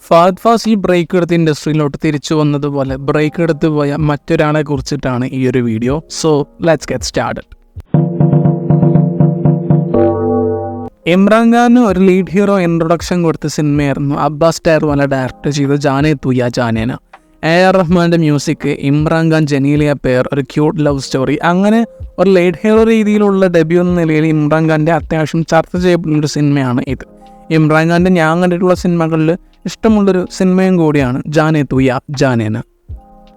Fahad Fazil break എടുത്ത് ഇൻഡസ്ട്രിയിലോട്ട് തിരിച്ചു വന്നതുപോലെ ബ്രേക്ക് എടുത്ത് പോയ മറ്റൊരാളെ കുറിച്ചിട്ടാണ് ഈ ഒരു video. So let's get started. Imran Khan ഒരു ലീഡ് ഹീറോ ഇൻട്രൊഡക്ഷൻ കൊടുത്ത സിനിമയായിരുന്നു അബ്ബാസ് ടയർവാല ഡയറക്റ്റ് ചെയ്ത ജാനേ തുയാ ജാനേന. AR റഹ്മാൻ്റെ മ്യൂസിക്, ഇമ്രാൻ ഖാൻ ജനീലിയ പേർ, ഒരു ക്യൂട്ട് ലവ് സ്റ്റോറി. അങ്ങനെ ഒരു ലീഡ് ഹീറോ രീതിയിലുള്ള ഡെബ്യൂ എന്ന നിലയിൽ ഇമ്രാൻ ഖാൻ്റെ അത്യാവശ്യം ചർച്ച ചെയ്യപ്പെടുന്നൊരു സിനിമയാണ് ഇത്. ഇമ്രാൻ ഖാൻ്റെ ഞാൻ കണ്ടിട്ടുള്ള സിനിമകളിൽ ഇഷ്ടമുള്ളൊരു സിനിമയും കൂടിയാണ് ജാനേ തുയാ ജാനേന.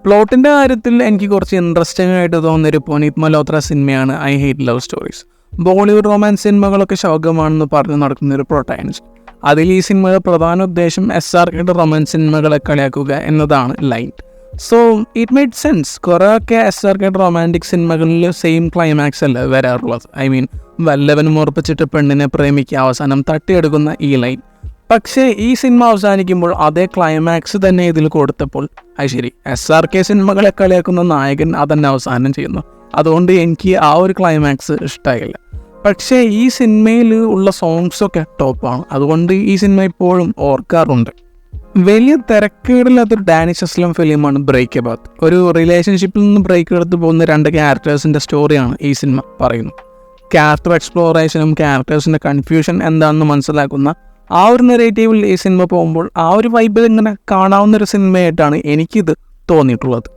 പ്ലോട്ടിൻ്റെ കാര്യത്തിൽ എനിക്ക് കുറച്ച് ഇൻട്രസ്റ്റിംഗ് ആയിട്ട് തോന്നിയൊരു പുനീത് മൽഹോത്ര സിനിമയാണ് I hate love stories. Bollywood romance സിനിമകളൊക്കെ ശോകമാണെന്ന് പറഞ്ഞു നടക്കുന്നൊരു പ്രൊട്ടാഗണിസ്റ്റ്. അതിൽ ഈ സിനിമയുടെ പ്രധാന ഉദ്ദേശം SRKയുടെ റൊമാൻസ് സിനിമകളെ കളിയാക്കുക എന്നതാണ് line. So it made sense. കുറേയൊക്കെ SRKയുടെ റൊമാൻറ്റിക് സിനിമകളിൽ സെയിം ക്ലൈമാക്സ് അല്ല വരാറുള്ളത്. വല്ലവനും ഉറപ്പിച്ചിട്ട് പെണ്ണിനെ പ്രേമിക്കുക, അവസാനം തട്ടിയെടുക്കുന്ന ഈ ലൈൻ. പക്ഷേ ഈ സിനിമ അവസാനിക്കുമ്പോൾ അതേ ക്ലൈമാക്സ് തന്നെ ഇതിൽ കൊടുത്തപ്പോൾ അത് ശരി, SRK സിനിമകളെ കളിയാക്കുന്ന നായകൻ അതന്നെ അവസാനം ചെയ്യുന്നു. അതുകൊണ്ട് എനിക്ക് ആ ഒരു ക്ലൈമാക്സ് ഇഷ്ടമായില്ല. പക്ഷേ ഈ സിനിമയിൽ ഉള്ള സോങ്സൊക്കെ ടോപ്പാണ്. അതുകൊണ്ട് ഈ സിനിമ ഇപ്പോഴും ഓർക്കാറുണ്ട്. വലിയ തിരക്കേടില്ലാത്തൊരു ഡാനിഷ് അസ്ലം ഫിലിമാണ് ബ്രേക്കബാത്ത്. ഒരു റിലേഷൻഷിപ്പിൽ നിന്ന് ബ്രേക്ക് എടുത്ത് പോകുന്ന രണ്ട് ക്യാരക്ടേഴ്സിൻ്റെ സ്റ്റോറിയാണ് ഈ സിനിമ പറയുന്നത്. ക്യാരക്ടർ എക്സ്പ്ലോറേഷനും ക്യാരക്ടേഴ്സിൻ്റെ കൺഫ്യൂഷൻ എന്താണെന്ന് മനസ്സിലാക്കുന്ന ആ ഒരു നെറേറ്റീവിൽ ഈ സിനിമ പോകുമ്പോൾ ആ ഒരു വൈബിൽ ഇങ്ങനെ കാണാവുന്നൊരു സിനിമയായിട്ടാണ് എനിക്കിത് തോന്നിയിട്ടുള്ളത്.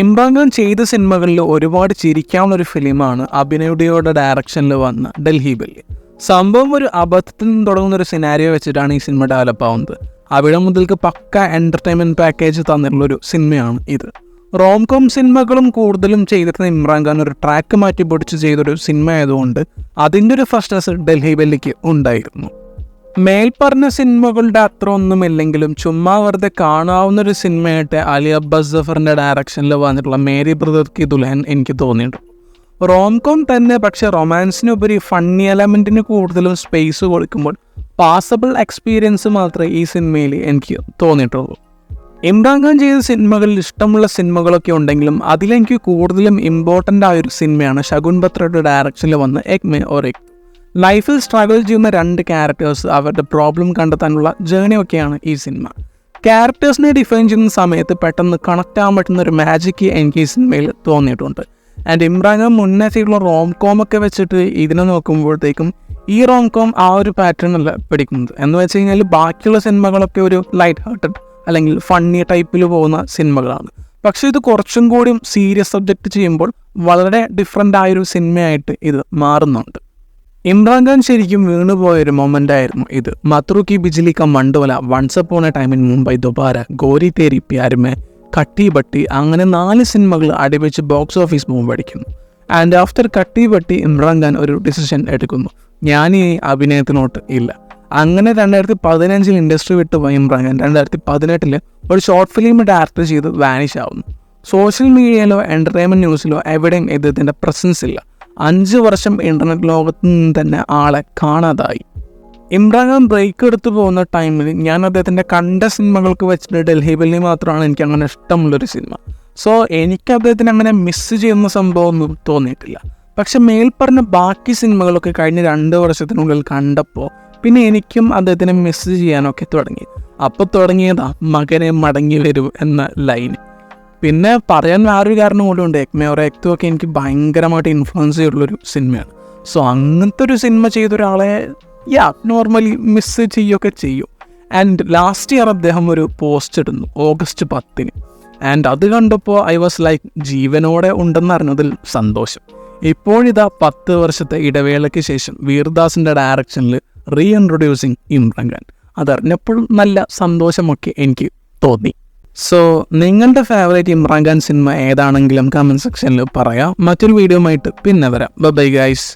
ഇമ്രാൻ ഖാൻ ചെയ്ത സിനിമകളിൽ ഒരുപാട് ചിരിക്കാവുന്നൊരു ഫിലിമാണ് അഭിനയുടെയോടെ ഡയറക്ഷനിൽ വന്ന ഡൽഹി ബല്ലി. സംഭവം ഒരു അബദ്ധത്തിൽ നിന്ന് തുടങ്ങുന്നൊരു സിനാരിയോ വെച്ചിട്ടാണ് ഈ സിനിമ ഡെവലപ്പ് ആവുന്നത്. അവിടെ മുതൽക്ക് പക്ക എൻ്റർടൈൻമെൻറ്റ് പാക്കേജ് തന്നിട്ടുള്ളൊരു സിനിമയാണ് ഇത്. റോംകോം സിനിമകളും കൂടുതലും ചെയ്തിരുന്ന ഇമ്രാൻ ഖാൻ ഒരു ട്രാക്ക് മാറ്റി പൊടിച്ച് ചെയ്തൊരു സിനിമ ആയതുകൊണ്ട് അതിൻ്റെ ഒരു ഫസ്റ്റ്നസ് ഡൽഹി ബല്ലിക്ക് ഉണ്ടായിരുന്നു. മേൽപ്പറഞ്ഞ സിനിമകളുടെ അത്ര ഒന്നുമില്ലെങ്കിലും ചുമ്മാ വെറുതെ കാണാവുന്നൊരു സിനിമയായിട്ട് അലി അബ്ബാസ് ജഫറിൻ്റെ ഡയറക്ഷനിൽ വന്നിട്ടുള്ള മേരി ബ്രദർ കി ദുൽഹൻ എനിക്ക് തോന്നിയിട്ടുണ്ട്. റോംകോം തന്നെ, പക്ഷേ റൊമാൻസിനുപരി ഫണ്ണി എലമെൻറ്റിന് കൂടുതലും സ്പേസ് കൊടുക്കുമ്പോൾ പാസബിൾ എക്സ്പീരിയൻസ് മാത്രമേ ഈ സിനിമയിൽ എനിക്ക് തോന്നിയിട്ടുള്ളൂ. ഇമ്രാൻ ഖാൻ ചെയ്ത സിനിമകളിൽ ഇഷ്ടമുള്ള സിനിമകളൊക്കെ ഉണ്ടെങ്കിലും അതിലെനിക്ക് കൂടുതലും ഇമ്പോർട്ടൻ്റ് ആയൊരു സിനിമയാണ് ശകുൻ ബത്രയുടെ ഡയറക്ഷനിൽ വന്ന എക് മേ ഓർ എക്. ലൈഫിൽ സ്ട്രഗിൾ ചെയ്യുന്ന രണ്ട് ക്യാരക്ടേഴ്സ് അവരുടെ പ്രോബ്ലം കണ്ടെത്താനുള്ള ജേണിയൊക്കെയാണ് ഈ സിനിമ. ക്യാരക്ടേഴ്സിനെ ഡിഫൈൻ ചെയ്യുന്ന സമയത്ത് പെട്ടെന്ന് കണക്റ്റ് ആകാൻ പറ്റുന്ന ഒരു മാജിക് എനിക്ക് ഈ സിനിമയിൽ തോന്നിയിട്ടുണ്ട്. ആൻഡ് ഇമ്രാൻ ഖാൻ മുന്നേ ചെയ്തുള്ള റോംകോമൊക്കെ വെച്ചിട്ട് ഇതിനെ നോക്കുമ്പോഴത്തേക്കും ഈ റോംകോം ആ ഒരു പാറ്റേൺ അല്ല പിടിക്കുന്നത്. എന്ന് വെച്ച് കഴിഞ്ഞാൽ ബാക്കിയുള്ള സിനിമകളൊക്കെ ഒരു ലൈറ്റ് ഹാർട്ടഡ് അല്ലെങ്കിൽ ഫണ്ണി ടൈപ്പിൽ പോകുന്ന സിനിമകളാണ്. പക്ഷേ ഇത് കുറച്ചും കൂടിയും സീരിയസ് സബ്ജക്റ്റ് ചെയ്യുമ്പോൾ വളരെ ഡിഫറെൻ്റ് ആയൊരു സിനിമയായിട്ട് ഇത് മാറുന്നുണ്ട്. ഇമ്രാൻ ഖാൻ ശരിക്കും വീണുപോയൊരു മൊമെൻ്റ് ആയിരുന്നു ഇത്. മത്രു ki Bijli ka Mandola, once upon a time in Mumbai Dobara, Gori Tere Pyaar Mein, Katti Batti, അങ്ങനെ 4 സിനിമകൾ അടിവെച്ച് ബോക്സ് ഓഫീസ് ബൂം അടിക്കുന്നു. ആൻഡ് ആഫ്റ്റർ കട്ടി ബട്ടി ഇമ്രാൻ ഖാൻ ഒരു ഡിസിഷൻ എടുക്കുന്നു, ഞാൻ ഈ അഭിനയത്തിനോട്ട് ഇല്ല. അങ്ങനെ 2015 ഇൻഡസ്ട്രി വിട്ട് പോയ ഇമ്രാൻ ഖാൻ 2018 ഒരു ഷോർട്ട് ഫിലിം ഡയറക്റ്റ് ചെയ്ത് വാനിഷ് ആവുന്നു. സോഷ്യൽ മീഡിയയിലോ എൻ്റർടൈൻമെൻറ്റ് ന്യൂസിലോ എവിടെയും ഇദ്ദേഹത്തിൻ്റെ പ്രസൻസ് ഇല്ല. 5 വർഷം ഇൻ്റർനെറ്റ് ലോകത്ത് നിന്ന് തന്നെ ആളെ കാണാതായി. ഇമ്രാൻ ഖാൻ ബ്രേക്ക് എടുത്ത് പോകുന്ന ടൈമിൽ ഞാൻ അദ്ദേഹത്തിൻ്റെ കണ്ട സിനിമകൾക്ക് വെച്ചിട്ട് ഡൽഹി ബല്ലി മാത്രമാണ് എനിക്ക് അങ്ങനെ ഇഷ്ടമുള്ളൊരു സിനിമ. സോ എനിക്ക് അദ്ദേഹത്തിന് അങ്ങനെ മിസ് ചെയ്യുന്ന സംഭവമൊന്നും തോന്നിയിട്ടില്ല. പക്ഷെ മേൽപ്പറഞ്ഞ ബാക്കി സിനിമകളൊക്കെ കഴിഞ്ഞ 2 വർഷത്തിനുള്ളിൽ കണ്ടപ്പോൾ പിന്നെ എനിക്കും അദ്ദേഹത്തിനെ മിസ് ചെയ്യാനൊക്കെ തുടങ്ങി. അപ്പോൾ തുടങ്ങിയതാ മകനെ മടങ്ങി വരൂ എന്ന ലൈൻ. പിന്നെ പറയാൻ വേറൊരു കാരണം കൂടെ ഉണ്ട്, എക് മേ ഓർ എക് ഒക്കെ എനിക്ക് ഭയങ്കരമായിട്ട് ഇൻഫ്ലുവൻസ് ചെയ്തിട്ടുള്ളൊരു സിനിമയാണ്. സോ അങ്ങനത്തെ ഒരു സിനിമ ചെയ്ത ഒരാളെ നോർമലി മിസ് ചെയ്യുകയൊക്കെ ചെയ്യും. ആൻഡ് ലാസ്റ്റ് ഇയർ അദ്ദേഹം ഒരു പോസ്റ്റ് ഇടുന്നു August 10. ആൻഡ് അത് കണ്ടപ്പോൾ ഐ വാസ് ലൈക്ക് ജീവനോടെ ഉണ്ടെന്നറിഞ്ഞതിൽ സന്തോഷം. ഇപ്പോഴിതാ 10 വർഷത്തെ ഇടവേളയ്ക്ക് ശേഷം വീർദാസിൻ്റെ ഡയറക്ഷനിൽ റീഇൻട്രൊഡ്യൂസിങ് ഇമ്രാൻ ഖാൻ. അതറിഞ്ഞപ്പോൾ നല്ല സന്തോഷമൊക്കെ എനിക്ക് തോന്നി. സോ നിങ്ങളുടെ ഫേവറേറ്റ് ഇമ്രാൻ ഖാൻ സിനിമ ഏതാണെങ്കിലും കമൻറ്റ് സെക്ഷനിൽ പറയാം. മറ്റൊരു വീഡിയോ ആയിട്ട് പിന്നെ വരാം. Bye guys.